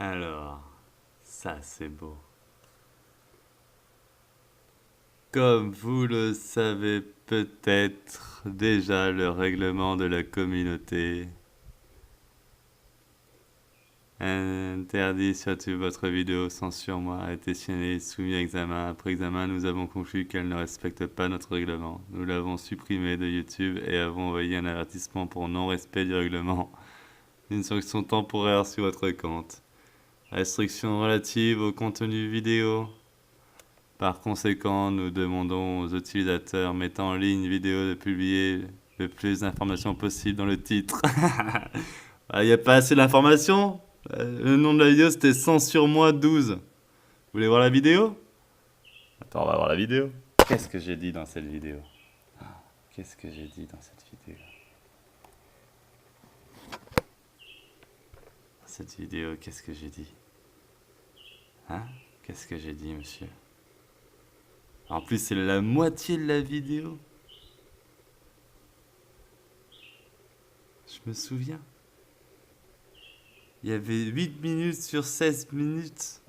Alors, ça c'est beau. Comme vous le savez peut-être déjà, le règlement de la communauté interdit surtout votre vidéo sans sur moi a été signalée et soumis à examen. Après examen, nous avons conclu qu'elle ne respecte pas notre règlement. Nous l'avons supprimée de YouTube et avons envoyé un avertissement pour non-respect du règlement. Une sanction temporaire sur votre compte. Restrictions relatives au contenu vidéo. Par conséquent, nous demandons aux utilisateurs mettant en ligne une vidéo de publier le plus d'informations possible dans le titre. Il n'y a pas assez d'informations. Le nom de la vidéo c'était Censure moi 12. Vous voulez voir la vidéo? Attends, on va voir la vidéo. Qu'est-ce que j'ai dit dans cette vidéo? Qu'est-ce que j'ai dit dans cette vidéo? Cette vidéo, qu'est-ce que j'ai dit? Hein? Qu'est-ce que j'ai dit, monsieur? En plus, c'est la moitié de la vidéo. Je me souviens. Il y avait 8 minutes sur 16 minutes.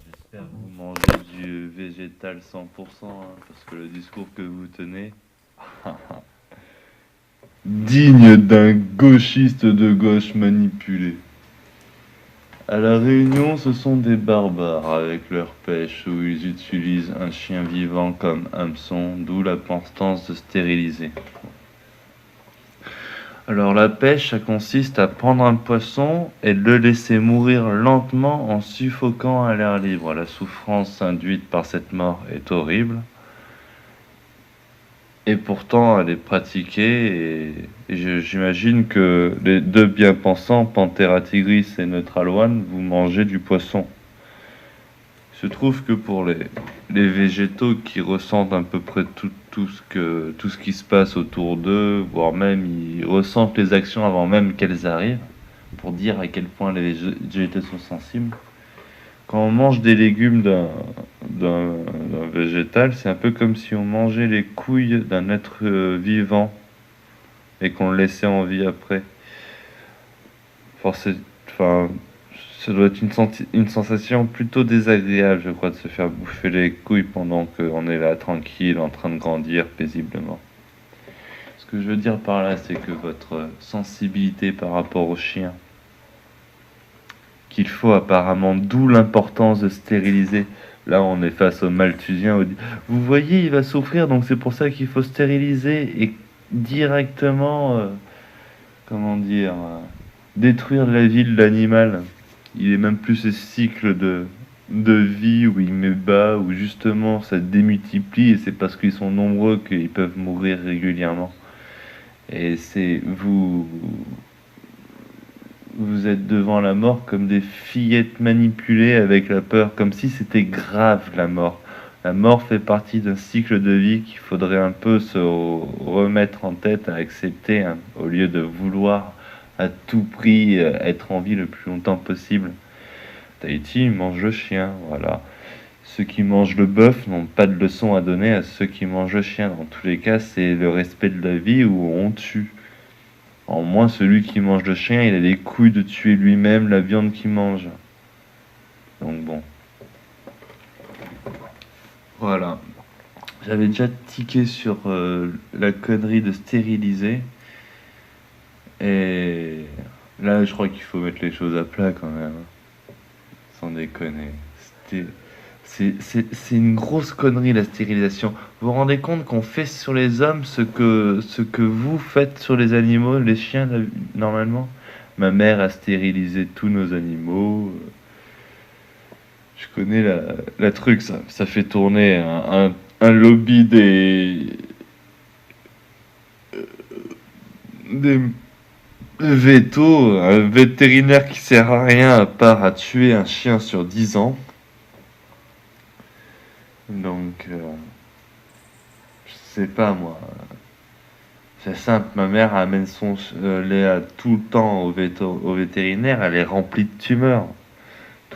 J'espère que vous mangez du végétal 100%, parce que le discours que vous tenez, digne d'un gauchiste de gauche manipulé. À La Réunion, ce sont des barbares avec leur pêche où ils utilisent un chien vivant comme hameçon, d'où l'importance de stériliser. Alors la pêche, ça consiste à prendre un poisson et le laisser mourir lentement en suffoquant à l'air libre. La souffrance induite par cette mort est horrible. Et pourtant, elle est pratiquée et j'imagine que les deux bien-pensants, Panthera tigris et Neutral One, vous mangez du poisson. Il se trouve que pour les végétaux qui ressentent à peu près tout ce qui se passe autour d'eux, voire même ils ressentent les actions avant même qu'elles arrivent, pour dire à quel point les végétaux sont sensibles. Quand on mange des légumes d'un végétal, c'est un peu comme si on mangeait les couilles d'un être vivant et qu'on le laissait en vie après. Enfin, ça doit être une sensation plutôt désagréable, je crois, de se faire bouffer les couilles pendant qu'on est là tranquille, en train de grandir paisiblement. Ce que je veux dire par là, c'est que votre sensibilité par rapport au chien, qu'il faut apparemment, d'où l'importance de stériliser. Là, on est face au malthusien. Vous voyez, il va souffrir, donc c'est pour ça qu'il faut stériliser et directement, comment dire, détruire la vie de l'animal. Il est même plus ce cycle de vie où il met bas, où justement ça démultiplie, et c'est parce qu'ils sont nombreux qu'ils peuvent mourir régulièrement. Et c'est vous êtes devant la mort comme des fillettes manipulées avec la peur, comme si c'était grave la mort. La mort fait partie d'un cycle de vie qu'il faudrait un peu se remettre en tête, à accepter, hein, au lieu de vouloir à tout prix être en vie le plus longtemps possible. Tahiti mange le chien, voilà. Ceux qui mangent le bœuf n'ont pas de leçon à donner à ceux qui mangent le chien. Dans tous les cas, c'est le respect de la vie où on tue. En moins, celui qui mange le chien, il a les couilles de tuer lui-même la viande qu'il mange. Donc bon. Voilà. J'avais déjà tiqué sur la connerie de stériliser. Et là, je crois qu'il faut mettre les choses à plat quand même. Sans déconner. C'est une grosse connerie la stérilisation. Vous vous rendez compte qu'on fait sur les hommes ce que vous faites sur les animaux, les chiens normalement? Ma mère a stérilisé tous nos animaux. Je connais la truc, ça fait tourner un lobby des vétos, un vétérinaire qui sert à rien à part à tuer un chien sur 10 ans. Donc, je sais pas moi. C'est simple, ma mère amène son lait tout le temps au vétérinaire, elle est remplie de tumeurs.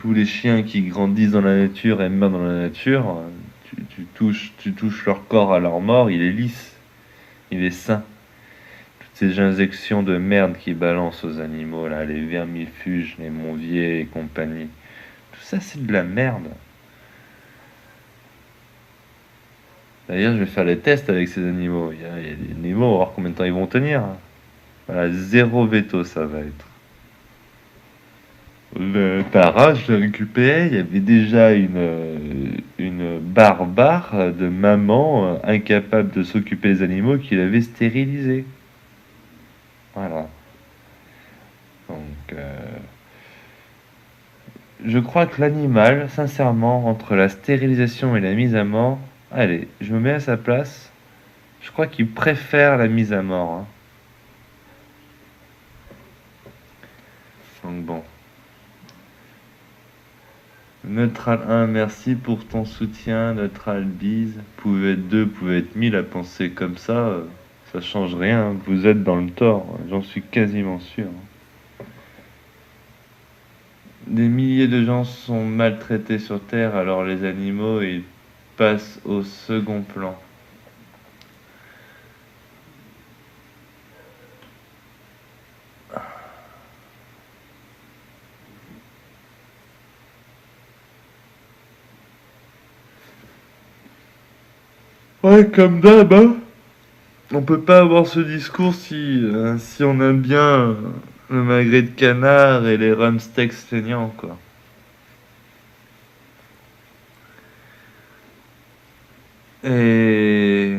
tous les chiens qui grandissent dans la nature et meurent dans la nature, tu touches leur corps à leur mort, il est lisse, il est sain. Toutes ces injections de merde qui balancent aux animaux, là, les vermifuges, les Monvier et compagnie, tout ça c'est de la merde. D'ailleurs, je vais faire les tests avec ces animaux. Il y a des animaux, on va voir combien de temps ils vont tenir. Voilà, zéro veto, ça va être. Le Tara, je l'ai récupéré, il y avait déjà une barbare de maman incapable de s'occuper des animaux qui l'avait stérilisé. Voilà. Donc, je crois que l'animal, sincèrement, entre la stérilisation et la mise à mort, allez, je me mets à sa place, je crois qu'il préfère la mise à mort, hein. Donc bon. Neutral 1, merci pour ton soutien. Neutral 10, pouvait être 2, pouvait être 1000 à penser comme ça change rien. Vous êtes dans le tort, j'en suis quasiment sûr. Des milliers de gens sont maltraités sur Terre, alors les animaux, ils passent au second plan. Ouais, comme d'hab, hein. On peut pas avoir ce discours si on aime bien le magret de canard et les rumsteaks saignants, quoi. Et...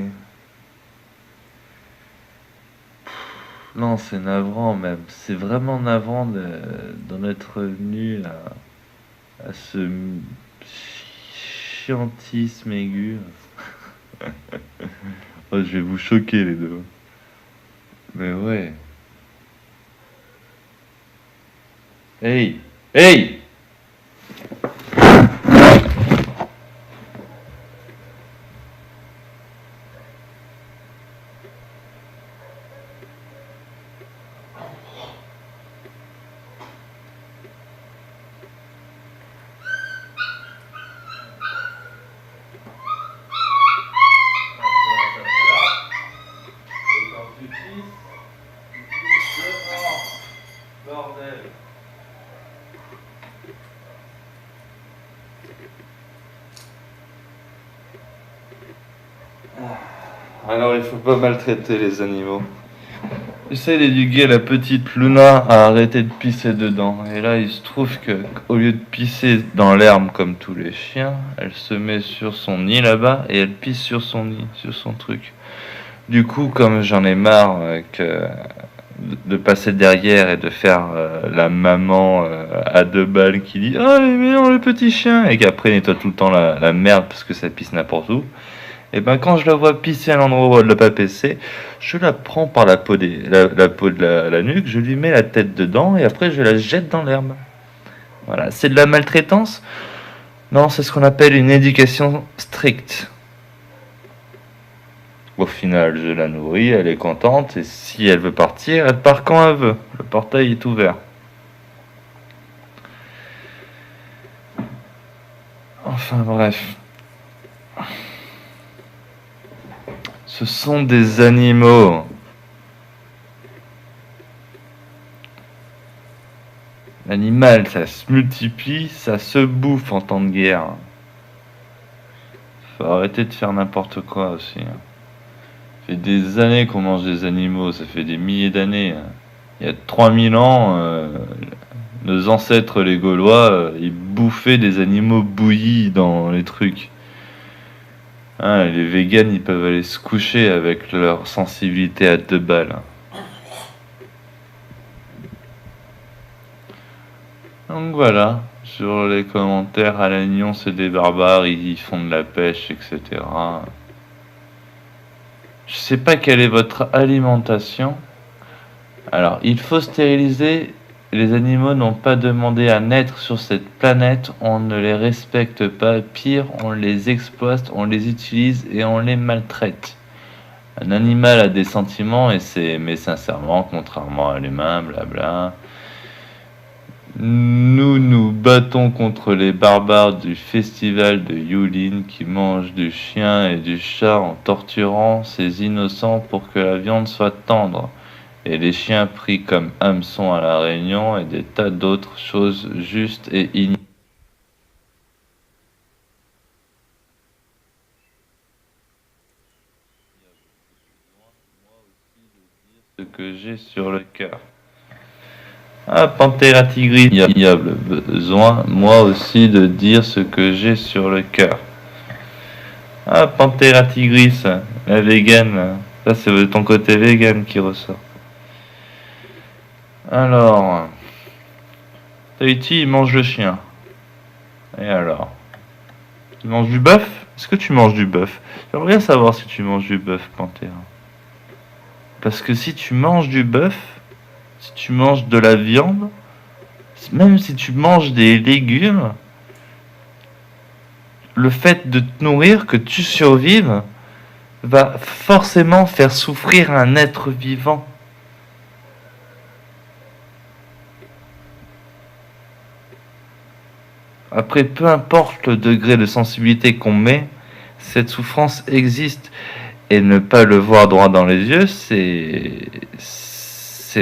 Non, c'est navrant même. C'est vraiment navrant d'en être venu à ce chiantisme aigu. Oh, je vais vous choquer les deux. Mais ouais. Hey! Hey! Bordel. Alors il faut pas maltraiter les animaux. J'essaie d'éduquer la petite Luna à arrêter de pisser dedans. Et là il se trouve que au lieu de pisser dans l'herbe comme tous les chiens, elle se met sur son nid là-bas et elle pisse sur son nid, sur son truc. Du coup, comme j'en ai marre de passer derrière et de faire la maman à 2 balles qui dit «Ah mais non le petit chien» et qu'après nettoie tout le temps la merde parce que ça pisse n'importe où, et ben quand je la vois pisser à l'endroit où elle ne doit pas pisser, je la prends par la peau, la peau de la nuque, je lui mets la tête dedans et après je la jette dans l'herbe. Voilà, c'est de la maltraitance? Non, c'est ce qu'on appelle une éducation stricte. Au final, je la nourris, elle est contente, et si elle veut partir, elle part quand elle veut. Le portail est ouvert. Enfin bref. Ce sont des animaux. L'animal, ça se multiplie, ça se bouffe en temps de guerre. Faut arrêter de faire n'importe quoi aussi. Ça fait des années qu'on mange des animaux, ça fait des milliers d'années. Il y a 3000 ans, nos ancêtres les Gaulois, ils bouffaient des animaux bouillis dans les trucs. Hein, les véganes, ils peuvent aller se coucher avec leur sensibilité à 2 balles. Donc voilà, sur les commentaires, à l'Agnon, c'est des barbares, ils font de la pêche, etc. Je sais pas quelle est votre alimentation. Alors, il faut stériliser. Les animaux n'ont pas demandé à naître sur cette planète. On ne les respecte pas. Pire, on les exploite, on les utilise et on les maltraite. Un animal a des sentiments, mais sincèrement, contrairement à l'humain, blabla. Nous nous battons contre les barbares du festival de Yulin qui mangent du chien et du chat en torturant ces innocents pour que la viande soit tendre, et les chiens pris comme hameçons à la Réunion et des tas d'autres choses justes et ignobles. Ce que j'ai sur le cœur. Ah, Pantera tigris, il y a besoin, moi aussi, de dire ce que j'ai sur le cœur. Ah, Pantera tigris, la végane. Ça, c'est ton côté vegan qui ressort. Alors, Tahiti, il mange le chien. Et alors? Tu manges du bœuf? Est-ce que tu manges du bœuf? J'aimerais bien savoir si tu manges du bœuf, Pantera. Parce que si tu manges du bœuf, si tu manges de la viande, même si tu manges des légumes, le fait de te nourrir, que tu survives, va forcément faire souffrir un être vivant. Après, peu importe le degré de sensibilité qu'on met, cette souffrance existe. Et ne pas le voir droit dans les yeux, c'est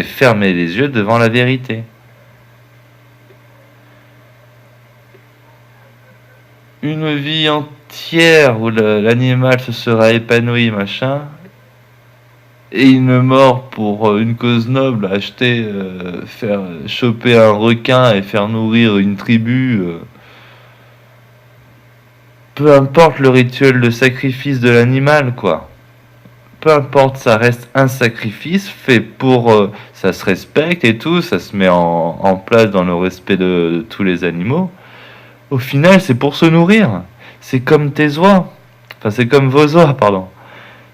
fermer les yeux devant la vérité. Une vie entière où l'animal se sera épanoui, machin, et une mort pour une cause noble, acheter, faire choper un requin et faire nourrir une tribu. Peu importe le rituel de sacrifice de l'animal, quoi. Peu importe, ça reste un sacrifice fait pour... ça se respecte et tout, ça se met en place dans le respect de tous les animaux. Au final, c'est pour se nourrir. C'est comme tes oies. Enfin, c'est comme vos oies, pardon.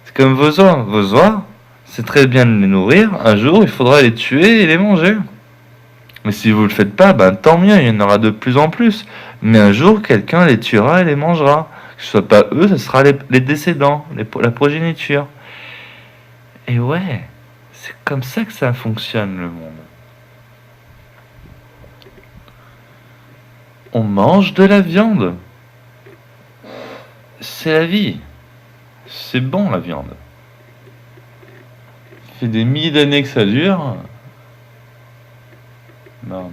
C'est comme vos oies. Vos oies, c'est très bien de les nourrir. Un jour, il faudra les tuer et les manger. Mais si vous le faites pas, ben tant mieux, il y en aura de plus en plus. Mais un jour, quelqu'un les tuera et les mangera. Que ce soit pas eux, ce sera les décédants, la progéniture. Et ouais, c'est comme ça que ça fonctionne le monde. On mange de la viande. C'est la vie. C'est bon la viande. Ça fait des milliers d'années que ça dure. Non.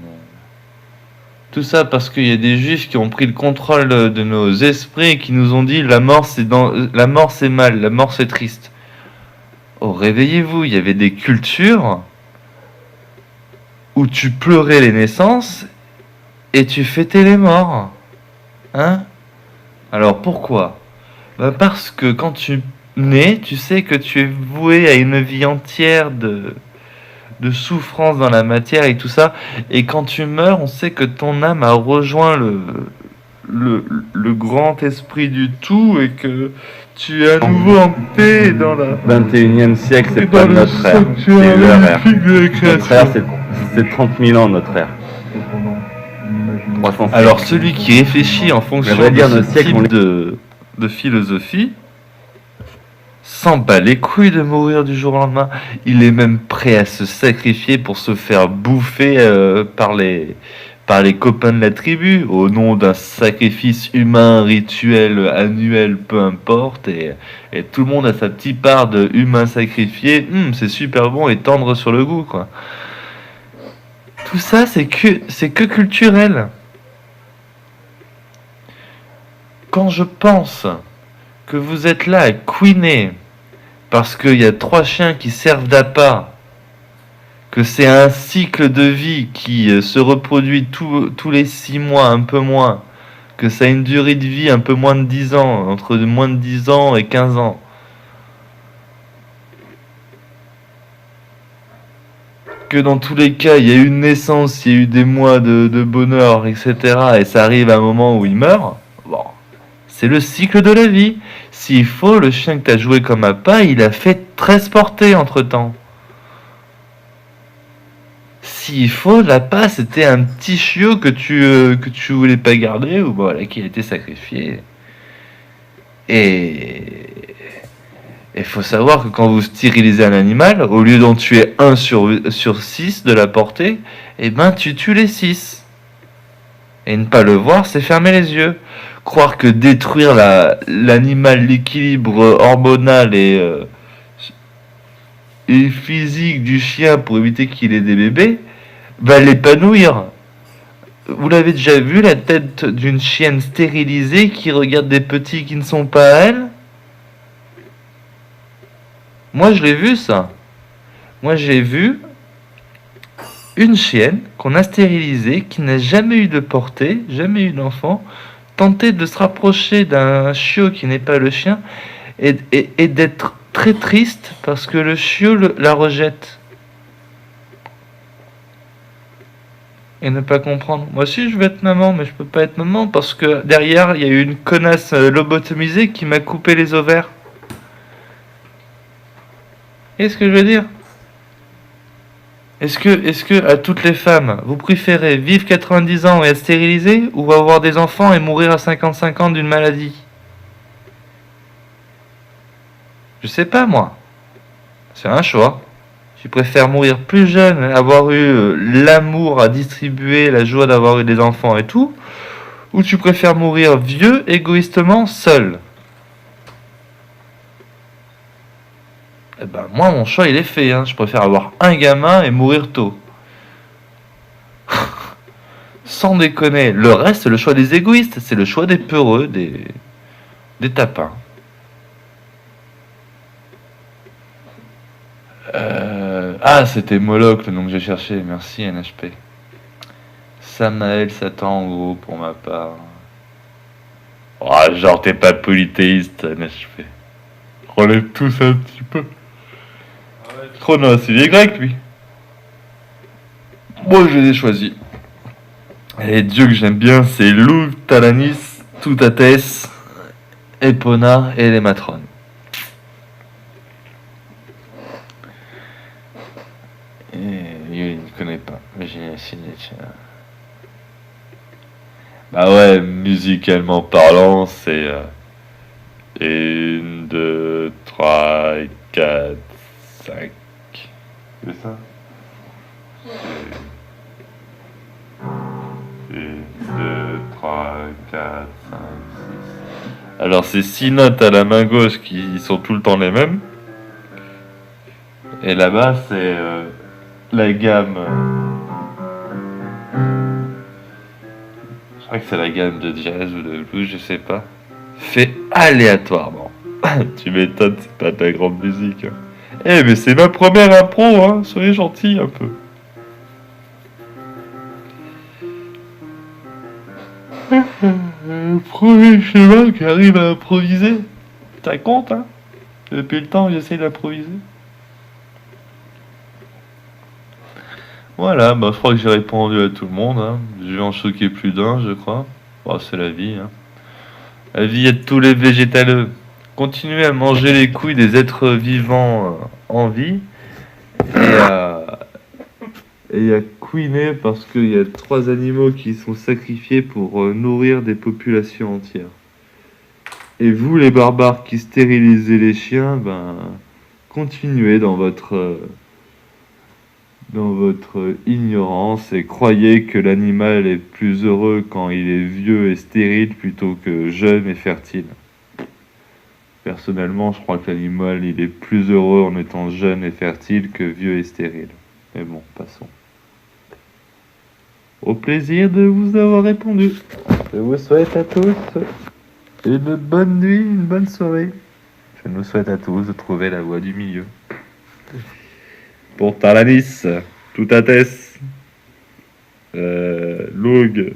Tout ça parce qu'il y a des juifs qui ont pris le contrôle de nos esprits et qui nous ont dit la mort c'est mal, la mort c'est triste. Oh, réveillez-vous, il y avait des cultures où tu pleurais les naissances et tu fêtais les morts. Hein? Alors pourquoi? Parce que quand tu nais, tu sais que tu es voué à une vie entière de souffrance dans la matière et tout ça. Et quand tu meurs, on sait que ton âme a rejoint le grand esprit du tout et que tu es à nouveau en paix dans la 21e siècle, c'est pas notre ère, c'est leur ère. Notre ère, c'est 30 000 ans, notre ère. 300 Alors celui qui réfléchit en fonction de ce type de philosophie s'en bat les couilles de mourir du jour au lendemain. Il est même prêt à se sacrifier pour se faire bouffer par les copains de la tribu au nom d'un sacrifice humain, rituel, annuel, peu importe. Et tout le monde a sa petite part de humain sacrifié. C'est super bon et tendre sur le goût, quoi. Tout ça, c'est que culturel. Quand je pense que vous êtes là à couiner parce qu'il y a 3 chiens qui servent d'appât, que c'est un cycle de vie qui se reproduit tous les 6 mois, un peu moins, que ça a une durée de vie un peu moins de 10 ans, entre moins de 10 ans et 15 ans. Que dans tous les cas, il y a eu une naissance, il y a eu des mois de bonheur, etc. Et ça arrive à un moment où il meurt. Bon, c'est le cycle de la vie. S'il faut, le chien que tu as joué comme appât, il a fait 13 portées entre-temps. S'il faut, l'appât, c'était un petit chiot que tu voulais pas garder, ou voilà, qui a été sacrifié. Et il faut savoir que quand vous stérilisez un animal, au lieu d'en tuer 1 sur 6 de la portée, eh ben tu tues les 6. Et ne pas le voir, c'est fermer les yeux. Croire que détruire l'animal, l'équilibre hormonal et physique du chien pour éviter qu'il ait des bébés, va l'épanouir. Vous l'avez déjà vu, la tête d'une chienne stérilisée qui regarde des petits qui ne sont pas à elle? Moi, je l'ai vu, ça. Moi, j'ai vu une chienne qu'on a stérilisée, qui n'a jamais eu de portée, jamais eu d'enfant, tenter de se rapprocher d'un chiot qui n'est pas le chien et d'être très triste parce que le chiot la rejette. Et ne pas comprendre. Moi aussi, je veux être maman, mais je peux pas être maman parce que derrière, il y a eu une connasse lobotomisée qui m'a coupé les ovaires. Qu'est-ce que je veux dire? Est-ce que, à toutes les femmes, vous préférez vivre 90 ans et être stérilisée ou avoir des enfants et mourir à 55 ans d'une maladie? Je sais pas, moi. C'est un choix. Tu préfères mourir plus jeune, avoir eu l'amour à distribuer, la joie d'avoir eu des enfants et tout, ou tu préfères mourir vieux, égoïstement, seul? Eh ben, moi, mon choix, il est fait. Hein. Je préfère avoir un gamin et mourir tôt. Sans déconner. Le reste, c'est le choix des égoïstes. C'est le choix des peureux, des tapins. Ah, c'était Moloch, le nom que j'ai cherché. Merci, NHP. Samael Satan, en gros, pour ma part. Oh, genre, t'es pas polythéiste, NHP. Relève tout ça un petit peu. Chronos, il est grec, lui. Moi, je les ai choisis. Et les dieux que j'aime bien, c'est Lou, Talanis, Toutates, Epona et les matrones. Et lui, il ne connaît pas. Virginia Signature. Bah ouais, musicalement parlant, c'est 1, 2, 3, 4, 5. C'est ça? 1, 2, 3, 4, 5, 6. Alors c'est 6 notes à la main gauche qui sont tout le temps les mêmes. Et là-bas c'est la gamme. Je crois que c'est la gamme de jazz ou de blues, je sais pas. Fait aléatoirement. Tu m'étonnes, c'est pas de la grande musique. Hein. Eh mais c'est ma première impro, hein. Soyez gentils un peu. Le premier cheval qui arrive à improviser. Ça compte, hein? Depuis le temps, j'essaie d'improviser. Voilà, bah je crois que j'ai répondu à tout le monde. Hein. Je vais en choquer plus d'un, je crois. Bon, c'est la vie. Hein. La vie est de tous les végétaleux. Continuez à manger les couilles des êtres vivants en vie et à couiner parce qu'il y a 3 animaux qui sont sacrifiés pour nourrir des populations entières. Et vous, les barbares qui stérilisez les chiens, ben, continuez dans votre ignorance et croyez que l'animal est plus heureux quand il est vieux et stérile plutôt que jeune et fertile. Personnellement, je crois que l'animal, il est plus heureux en étant jeune et fertile que vieux et stérile. Mais bon, passons. Au plaisir de vous avoir répondu. Je vous souhaite à tous une bonne nuit, une bonne soirée. Je nous souhaite à tous de trouver la voie du milieu. Pour Talanis, Toutates, Loug,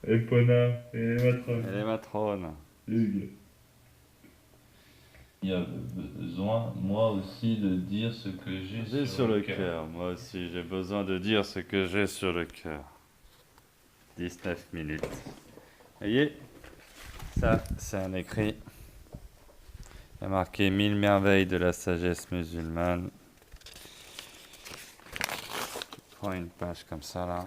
Epona et les matrones. Et les matrones. Hugues. Il y a besoin, moi aussi, de dire ce que j'ai Sur le cœur. Moi aussi, j'ai besoin de dire ce que j'ai sur le cœur. 19 minutes. Voyez, ça, c'est un écrit. Il y a marqué 1000 merveilles de la sagesse musulmane. Je prends une page comme ça, là.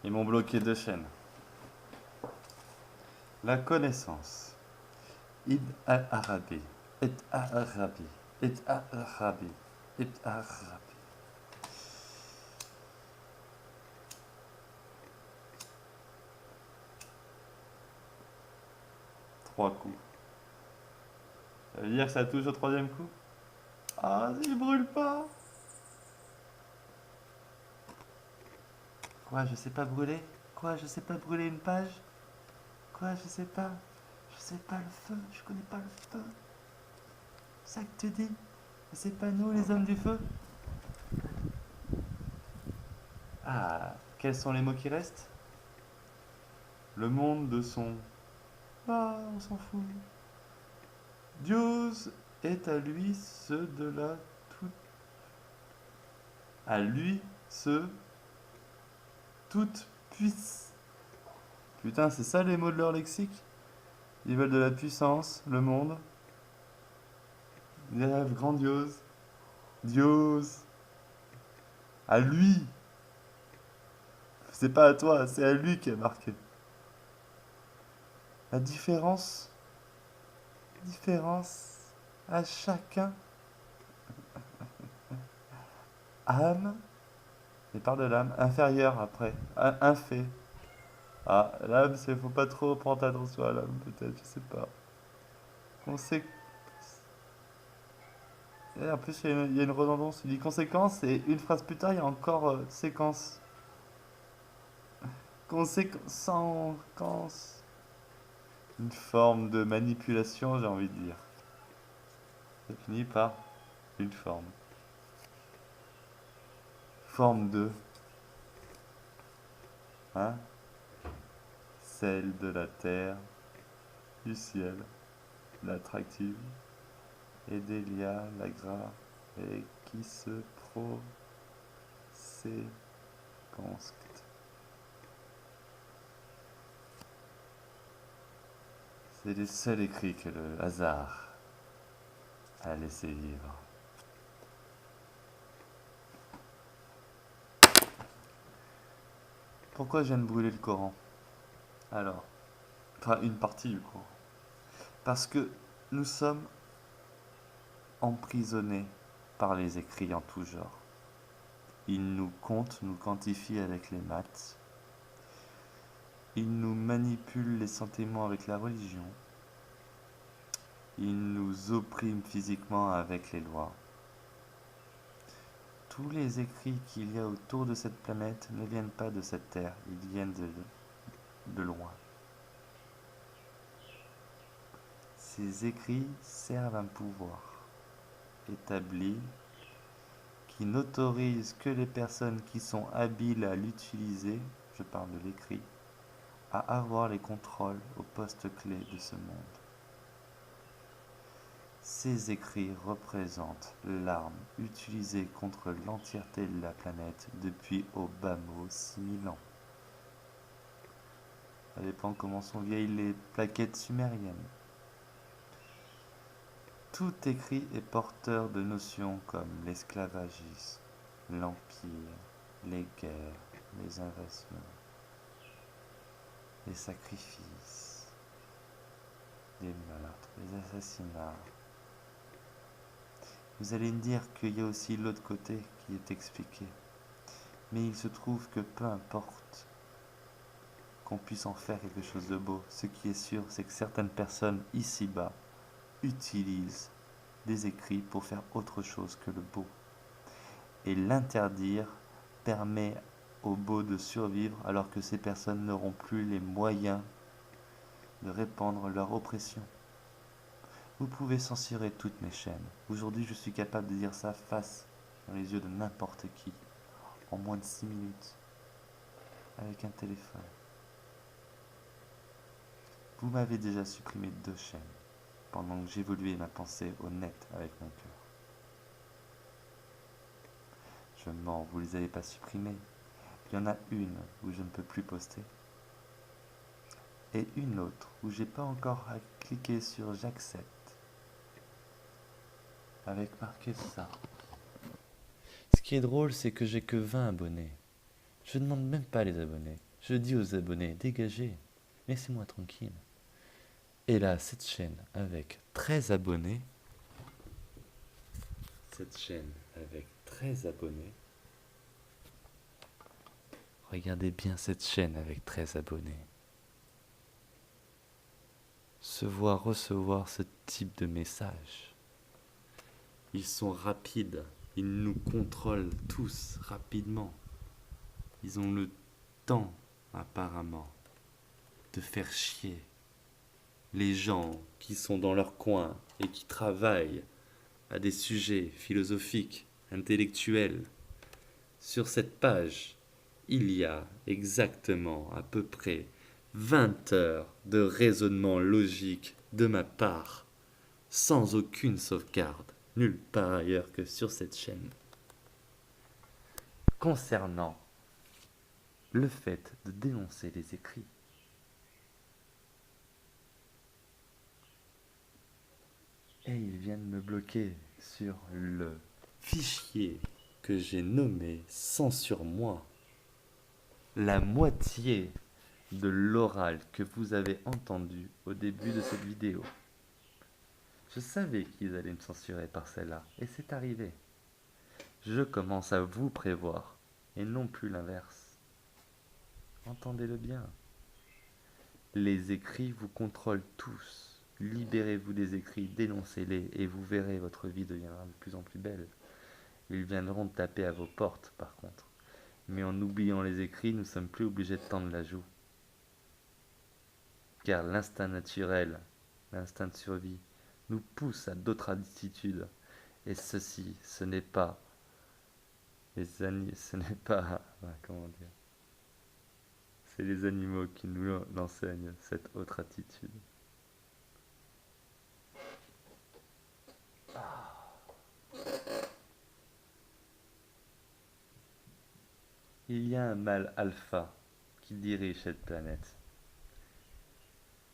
Ils m'ont bloqué 2 chaînes. La connaissance. Id Arabi. Id Arabi. Id Arabi. Id Arabi. 3 coups. Ça veut dire que ça touche au 3e coup? Ah, il brûle pas! Quoi, je sais pas brûler? Quoi, je sais pas brûler une page? Quoi, je sais pas? Je sais pas le feu, je connais pas le feu. C'est ça que tu dis? C'est pas nous les hommes du feu? Ah, quels sont les mots qui restent? Le monde de son... Ah, on s'en fout. Dieu est à lui ce de la toute... À lui ce toute puisse. Putain, c'est ça les mots de leur lexique? Ils veulent de la puissance, le monde, des rêves grandioses. Dios. À lui. C'est pas à toi, c'est à lui qui est marqué. La différence. Différence. À chacun. Âme. Il parle de l'âme. Inférieure après. Un fait. Ah, l'âme, c'est faut pas trop prendre attention à l'âme, peut-être, je sais pas. Consé... Et en plus, il y a une redondance. Il dit conséquence et une phrase plus tard, il y a encore séquence. Conséquence. Une forme de manipulation, j'ai envie de dire. Ça finit par une forme. Forme de. Hein? Celle de la terre, du ciel, l'attractive, et d'Elia, la gras, et qui se proconscte. C'est les seuls écrits que le hasard a laissé vivre. Pourquoi je viens de brûler le Coran? Alors, enfin une partie du Coran. Parce que nous sommes emprisonnés par les écrits en tout genre. Ils nous comptent, nous quantifient avec les maths. Ils nous manipulent les sentiments avec la religion. Ils nous oppriment physiquement avec les lois. Tous les écrits qu'il y a autour de cette planète ne viennent pas de cette terre, ils viennent de loin. Ces écrits servent un pouvoir établi qui n'autorise que les personnes qui sont habiles à l'utiliser, je parle de l'écrit, à avoir les contrôles aux postes clés de ce monde. Ces écrits représentent l'arme utilisée contre l'entièreté de la planète depuis au bas mot 6000 ans. Ça dépend comment sont vieilles les plaquettes sumériennes. Tout écrit est porteur de notions comme l'esclavagisme, l'empire, les guerres, les invasions, les sacrifices, les meurtres, les assassinats. Vous allez me dire qu'il y a aussi l'autre côté qui est expliqué. Mais il se trouve que peu importe qu'on puisse en faire quelque chose de beau, ce qui est sûr, c'est que certaines personnes ici-bas utilisent des écrits pour faire autre chose que le beau. Et l'interdire permet au beau de survivre alors que ces personnes n'auront plus les moyens de répandre leur oppression. Vous pouvez censurer toutes mes chaînes. Aujourd'hui, je suis capable de dire ça face dans les yeux de n'importe qui, en moins de 6 minutes, avec un téléphone. Vous m'avez déjà supprimé 2 chaînes, pendant que j'évoluais ma pensée au net avec mon cœur. Je mens, vous les avez pas supprimées. Il y en a une où je ne peux plus poster. Et une autre où j'ai pas encore à cliquer sur j'accepte. Avec marqué ça. Ce qui est drôle, c'est que j'ai que 20 abonnés. Je ne demande même pas les abonnés. Je dis aux abonnés, dégagez, laissez-moi tranquille. Et là, cette chaîne avec 13 abonnés, regardez bien cette chaîne avec 13 abonnés, se voit recevoir ce type de message. Ils sont rapides, ils nous contrôlent tous rapidement. Ils ont le temps, apparemment, de faire chier les gens qui sont dans leur coin et qui travaillent à des sujets philosophiques, intellectuels. Sur cette page, il y a exactement à peu près 20 heures de raisonnement logique de ma part, sans aucune sauvegarde, nulle part ailleurs que sur cette chaîne. Concernant le fait de dénoncer les écrits. Et ils viennent me bloquer sur le fichier que j'ai nommé Censure-moi. La moitié de l'oral que vous avez entendu au début de cette vidéo. Je savais qu'ils allaient me censurer par celle-là, et c'est arrivé. Je commence à vous prévoir, et non plus l'inverse. Entendez-le bien. Les écrits vous contrôlent tous. Libérez-vous des écrits, dénoncez-les, et vous verrez, votre vie deviendra de plus en plus belle. Ils viendront taper à vos portes, par contre. Mais en oubliant les écrits, nous ne sommes plus obligés de tendre la joue. Car l'instinct naturel, l'instinct de survie, nous pousse à d'autres attitudes. Et ceci, ce n'est pas... ce n'est pas... comment dire? C'est les animaux qui nous l'enseignent, cette autre attitude. Il y a un mâle alpha qui dirige cette planète.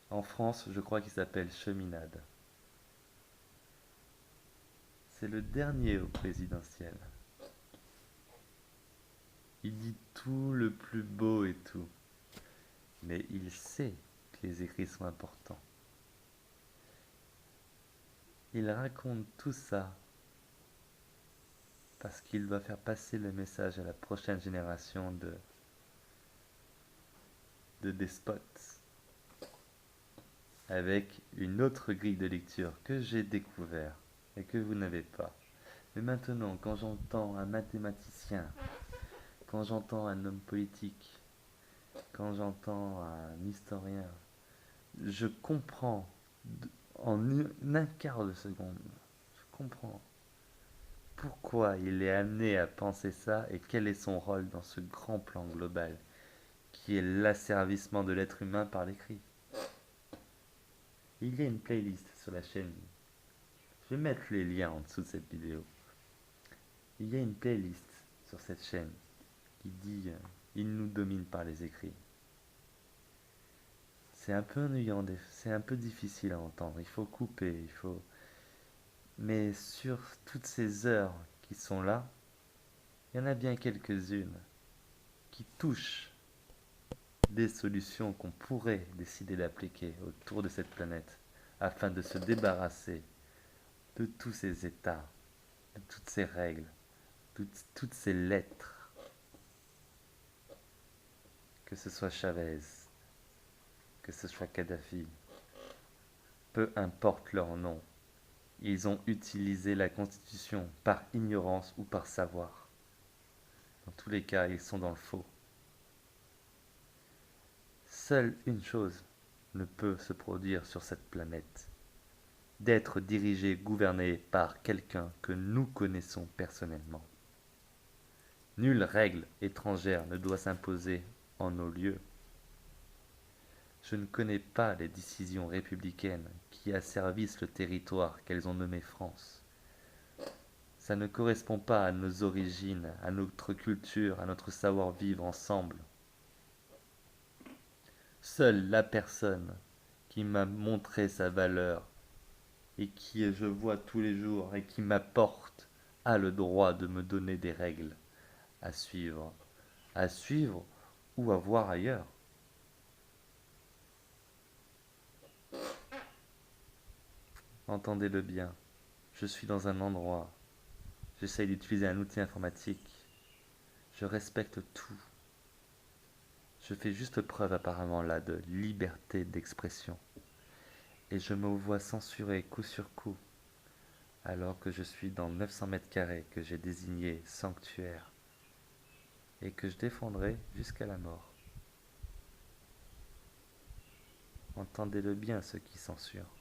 En France, je crois qu'il s'appelle Cheminade. C'est le dernier au présidentiel. Il dit tout le plus beau et tout. Mais il sait que les écrits sont importants. Il raconte tout ça parce qu'il doit faire passer le message à la prochaine génération de despotes. Avec une autre grille de lecture que j'ai découvert et que vous n'avez pas. Mais maintenant, quand j'entends un mathématicien, quand j'entends un homme politique, quand j'entends un historien, je comprends en un quart de seconde, je comprends pourquoi il est amené à penser ça et quel est son rôle dans ce grand plan global qui est l'asservissement de l'être humain par l'écrit. Il y a une playlist sur la chaîne. Je vais mettre les liens en dessous de cette vidéo. Il y a une playlist sur cette chaîne qui dit il nous domine par les écrits. C'est un peu ennuyant, c'est un peu difficile à entendre. Il faut couper, il faut. Mais sur toutes ces heures qui sont là, il y en a bien quelques-unes qui touchent des solutions qu'on pourrait décider d'appliquer autour de cette planète afin de se débarrasser de tous ces états, de toutes ces règles, toutes ces lettres. Que ce soit Chavez, que ce soit Kadhafi, peu importe leur nom, ils ont utilisé la Constitution par ignorance ou par savoir. Dans tous les cas, ils sont dans le faux. Seule une chose ne peut se produire sur cette planète, d'être dirigé, gouverné par quelqu'un que nous connaissons personnellement. Nulle règle étrangère ne doit s'imposer en nos lieux. Je ne connais pas les décisions républicaines qui asservissent le territoire qu'elles ont nommé France. Ça ne correspond pas à nos origines, à notre culture, à notre savoir-vivre ensemble. Seule la personne qui m'a montré sa valeur et qui je vois tous les jours et qui m'apporte a le droit de me donner des règles à suivre ou à voir ailleurs. Entendez-le bien, je suis dans un endroit, j'essaye d'utiliser un outil informatique, je respecte tout. Je fais juste preuve apparemment là de liberté d'expression, et je me vois censuré coup sur coup, alors que je suis dans 900 mètres carrés que j'ai désigné sanctuaire, et que je défendrai jusqu'à la mort. Entendez-le bien ceux qui censurent.